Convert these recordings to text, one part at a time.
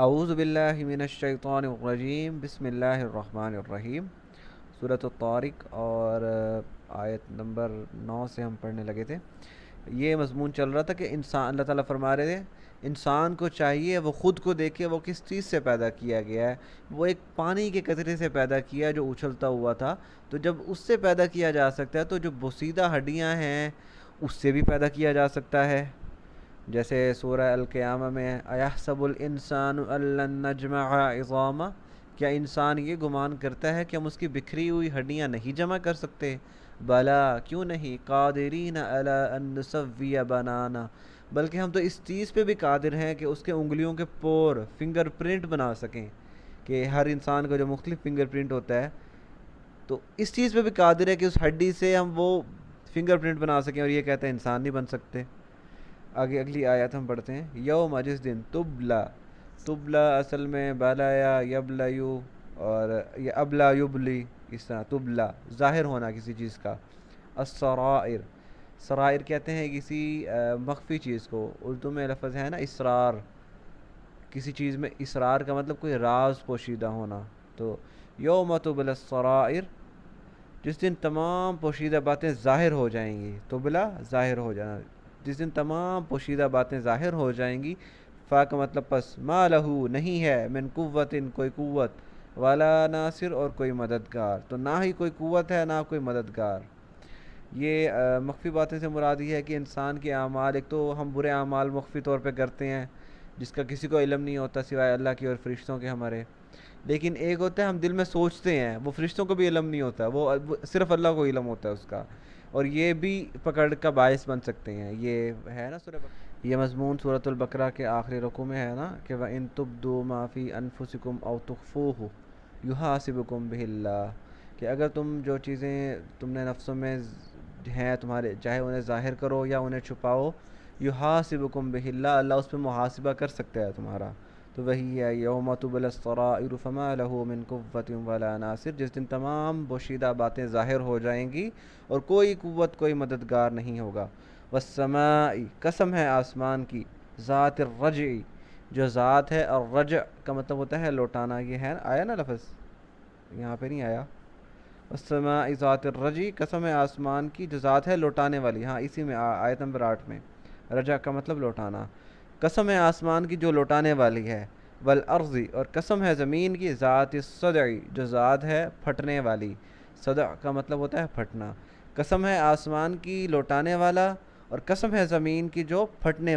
اعوذ باللہ من الشیطان الرجیم بسم اللہ الرحمن الرحیم۔ سورۃ الطارق اور آیت نمبر 9 سے ہم پڑھنے لگے تھے۔ یہ مضمون چل رہا تھا کہ انسان، اللہ تعالیٰ فرما رہے تھے انسان کو چاہیے وہ خود کو دیکھے وہ کس چیز سے پیدا کیا گیا ہے۔ وہ ایک پانی کے قطرے سے پیدا کیا جو اچھلتا ہوا تھا، تو جب اس سے پیدا کیا جا سکتا ہے تو جو بوسیدہ ہڈیاں ہیں اس سے بھی پیدا کیا جا سکتا ہے۔ جیسے سورہ القیامہ میں ایحسب الانسان ان لن نجمع عظامہ، کیا انسان یہ گمان کرتا ہے کہ ہم اس کی بکھری ہوئی ہڈیاں نہیں جمع کر سکتے؟ بلا، کیوں نہیں، قادرین علی ان نسوی بنانا، بلکہ ہم تو اس چیز پہ بھی قادر ہیں کہ اس کے انگلیوں کے پور فنگر پرنٹ بنا سکیں، کہ ہر انسان کا جو مختلف فنگر پرنٹ ہوتا ہے تو اس چیز پہ بھی قادر ہے کہ اس ہڈی سے ہم وہ فنگر پرنٹ بنا سکیں، اور یہ کہتے ہیں انسان نہیں بن سکتے۔ آگے اگلی آیت ہم پڑھتے ہیں، یوم، جس دن، تبلا، تبلا اصل میں بالا یا یبلا یو، اور یہ ابلا یبلی، اس طرح تبلا ظاہر ہونا کسی چیز کا۔ السرائر، سرائر کہتے ہیں کسی مخفی چیز کو، اردو میں لفظ ہے نا اسرار، کسی چیز میں اسرار کا مطلب کوئی راز پوشیدہ ہونا۔ تو یوم تبلا السرائر، جس دن تمام پوشیدہ باتیں ظاہر ہو جائیں گی، تبلا ظاہر ہو جانا، جس دن تمام پوشیدہ باتیں ظاہر ہو جائیں گی۔ فا کا مطلب پس، ما لہو نہیں ہے، من قوت کوئی قوت، والا ناصر اور کوئی مددگار، تو نہ ہی کوئی قوت ہے نہ کوئی مددگار۔ یہ مخفی باتیں سے مراد یہ ہے کہ انسان کے اعمال، ایک تو ہم برے اعمال مخفی طور پہ کرتے ہیں جس کا کسی کو علم نہیں ہوتا سوائے اللہ کی اور فرشتوں کے ہمارے، لیکن ایک ہوتا ہے ہم دل میں سوچتے ہیں، وہ فرشتوں کو بھی علم نہیں ہوتا، وہ صرف اللہ کو علم ہوتا ہے اس کا، اور یہ بھی پکڑ کا باعث بن سکتے ہیں۔ یہ ہے نا سورہ یہ مضمون سورۃ البقرہ کے آخری رکوع میں ہے نا، کہ وَإِن تُبْدُوا مَا فِي أَنفُسِكُمْ أَوْ تُخْفُوهُ يُحَاسِبْكُم بِهِ اللَّهُ، کہ اگر تم جو چیزیں تم نے نفسوں میں ہیں تمہارے، چاہے انہیں ظاہر کرو یا انہیں چھپاؤ، یحاسبکم بہ اللہ، اللہ اس پہ محاسبہ کر سکتا ہے تمہارا۔ تو وہی ہے، یوم تبلی السرائر فما لہ من قوت ولا ناصر، جس دن تمام پوشیدہ باتیں ظاہر ہو جائیں گی اور کوئی قوت کوئی مددگار نہیں ہوگا۔ والسماء، قسم ہے آسمان کی، ذات الرجع، جو ذات ہے، اور رجع کا مطلب ہوتا ہے لوٹانا، یہ ہے آیا نا لفظ، یہاں پہ نہیں آیا۔ والسماء ذات الرجع، قسم ہے آسمان کی جو ذات ہے لوٹانے والی، ہاں اسی میں آیت نمبر 8 میں، رجع کا مطلب لوٹانا، قسم ہے آسمان کی جو لوٹانے والی ہے۔ والارض، اور قسم ہے زمین کی، ذات الصدع، جو ذات ہے پھٹنے والی، صدع کا مطلب ہوتا ہے پھٹنا، قسم ہے آسمان کی لوٹانے والا، اور قسم ہے زمین کی جو پھٹنے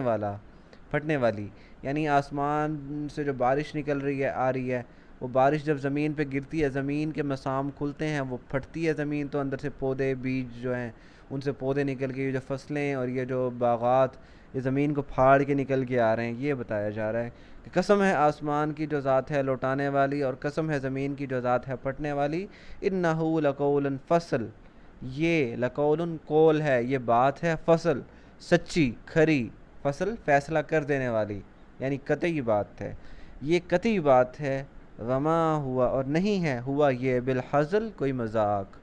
والی، یعنی آسمان سے جو بارش نکل رہی ہے، آ رہی ہے، وہ بارش جب زمین پہ گرتی ہے، زمین کے مسام کھلتے ہیں، وہ پھٹتی ہے زمین، تو اندر سے پودے، بیج جو ہیں ان سے پودے نکل کے، یہ جو فصلیں اور یہ جو باغات یہ زمین کو پھاڑ کے نکل کے آ رہے ہیں، یہ بتایا جا رہا ہے کہ قسم ہے آسمان کی جو ذات ہے لوٹانے والی، اور قسم ہے زمین کی جو ذات ہے پھٹنے والی۔ انہ لقول فصل، یہ لقول قول ہے، یہ بات ہے، فصل سچی کھری، فصل فیصلہ کر دینے والی، یعنی قطعی بات ہے، یہ قطعی بات ہے۔ وما ہوا، اور نہیں ہے، ہوا یہ، بالحزل کوئی مذاق،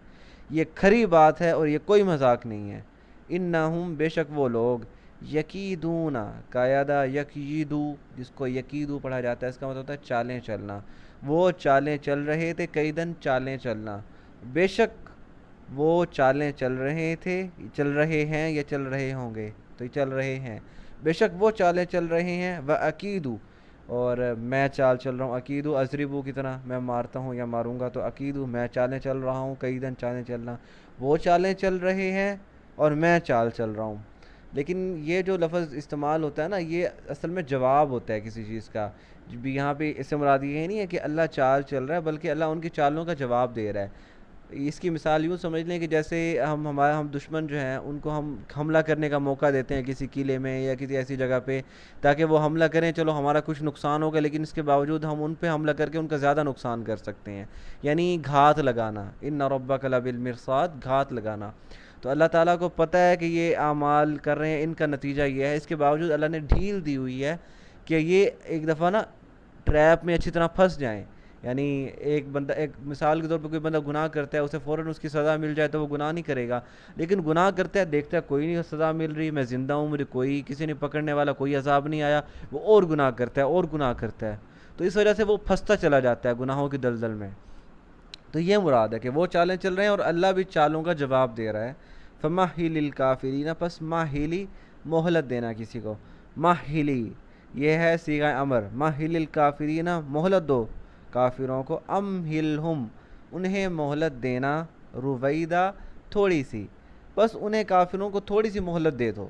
یہ کھری بات ہے اور یہ کوئی مذاق نہیں ہے۔ انہم، بے شک وہ لوگ، یکیدون، قاعدہ یکیدو، جس کو یکیدو پڑھا جاتا ہے اس کا مطلب ہوتا ہے چالیں چلنا، وہ چالیں چل رہے تھے، کیدن چالیں چلنا، بے شک وہ چالیں چل رہے تھے، چل رہے ہیں یا چل رہے ہوں گے، تو یہ چل رہے ہیں، بے شک وہ چالیں چل رہے ہیں۔ وَأَكِيدُ، اور میں چال چل رہا ہوں، عقیدو اضربو کی طرح، میں مارتا ہوں یا ماروں گا، تو عقیدو میں چالیں چل رہا ہوں، کئی دن چالیں چلنا، وہ چالیں چل رہے ہیں اور میں چال چل رہا ہوں۔ لیکن یہ جو لفظ استعمال ہوتا ہے نا، یہ اصل میں جواب ہوتا ہے کسی چیز کا، بھی یہاں پہ اس سے مراد یہ نہیں ہے کہ اللہ چال چل رہا ہے، بلکہ اللہ ان کی چالوں کا جواب دے رہا ہے۔ اس کی مثال یوں سمجھ لیں کہ جیسے ہم دشمن جو ہیں ان کو ہم حملہ کرنے کا موقع دیتے ہیں کسی قلعے میں یا کسی ایسی جگہ پہ، تاکہ وہ حملہ کریں، چلو ہمارا کچھ نقصان ہوگا لیکن اس کے باوجود ہم ان پہ حملہ کر کے ان کا زیادہ نقصان کر سکتے ہیں، یعنی گھات لگانا، ان ربک لبالمرصاد، گھات لگانا۔ تو اللہ تعالیٰ کو پتہ ہے کہ یہ اعمال کر رہے ہیں، ان کا نتیجہ یہ ہے، اس کے باوجود اللہ نے ڈھیل دی ہوئی ہے کہ یہ ایک دفعہ نا ٹریپ میں اچھی طرح پھنس جائیں، یعنی ایک بندہ، ایک مثال کے طور پہ کوئی بندہ گناہ کرتا ہے، اسے فوراً اس کی سزا مل جائے تو وہ گناہ نہیں کرے گا، لیکن گناہ کرتا ہے، دیکھتا ہے کوئی نہیں سزا مل رہی، میں زندہ ہوں، مجھے کوئی کسی نے پکڑنے والا، کوئی عذاب نہیں آیا، وہ اور گناہ کرتا ہے اور گناہ کرتا ہے۔ تو اس وجہ سے وہ پھنستا چلا جاتا ہے گناہوں کی دلدل میں. تو یہ مراد ہے کہ وہ چالیں چل رہے ہیں اور اللہ بھی چالوں کا جواب دے رہا ہے. فمہل الکافرین، پس مہلی مہلت دینا کسی کو. مہلی یہ ہے صیغہ امر. مہل الکافرین مہلت دو کافروں کو. امہلہم انہیں مہلت دینا. رویدہ تھوڑی سی، بس انہیں کافروں کو تھوڑی سی مہلت دے دو.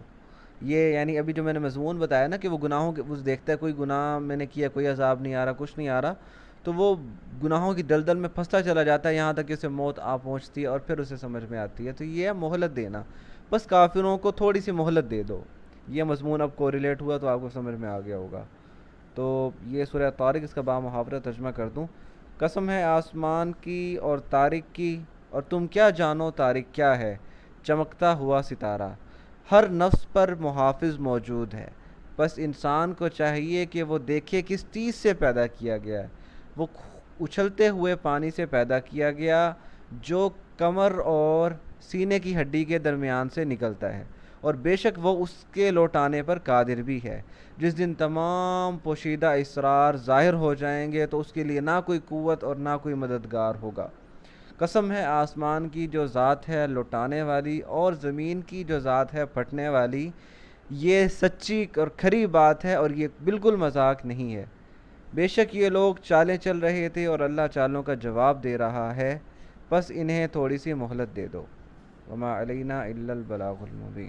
یہ یعنی ابھی جو میں نے مضمون بتایا نا کہ وہ گناہوں کے وہ دیکھتا ہے کوئی گناہ میں نے کیا، کوئی عذاب نہیں آ رہا، کچھ نہیں آ رہا، تو وہ گناہوں کی دلدل میں پھنستا چلا جاتا ہے یہاں تک کہ اسے موت آ پہنچتی ہے اور پھر اسے سمجھ میں آتی ہے. تو یہ ہے مہلت دینا، بس کافروں کو تھوڑی سی مہلت دے دو. یہ مضمون اب کوریلیٹ ہوا تو آپ کو سمجھ میں آ گیا ہوگا. تو یہ سورہ طارق، اس کا با محاورہ ترجمہ کر دوں. قسم ہے آسمان کی اور طارق کی، اور تم کیا جانو طارق کیا ہے؟ چمکتا ہوا ستارہ. ہر نفس پر محافظ موجود ہے، بس انسان کو چاہیے کہ وہ دیکھے کس چیز سے پیدا کیا گیا ہے. وہ اچھلتے ہوئے پانی سے پیدا کیا گیا جو کمر اور سینے کی ہڈی کے درمیان سے نکلتا ہے، اور بے شک وہ اس کے لوٹانے پر قادر بھی ہے. جس دن تمام پوشیدہ اسرار ظاہر ہو جائیں گے تو اس کے لیے نہ کوئی قوت اور نہ کوئی مددگار ہوگا. قسم ہے آسمان کی جو ذات ہے لوٹانے والی، اور زمین کی جو ذات ہے پھٹنے والی. یہ سچی اور کھری بات ہے اور یہ بالکل مذاق نہیں ہے. بے شک یہ لوگ چالیں چل رہے تھے اور اللہ چالوں کا جواب دے رہا ہے، بس انہیں تھوڑی سی مہلت دے دو. وما علینا الا البلاغ المبین.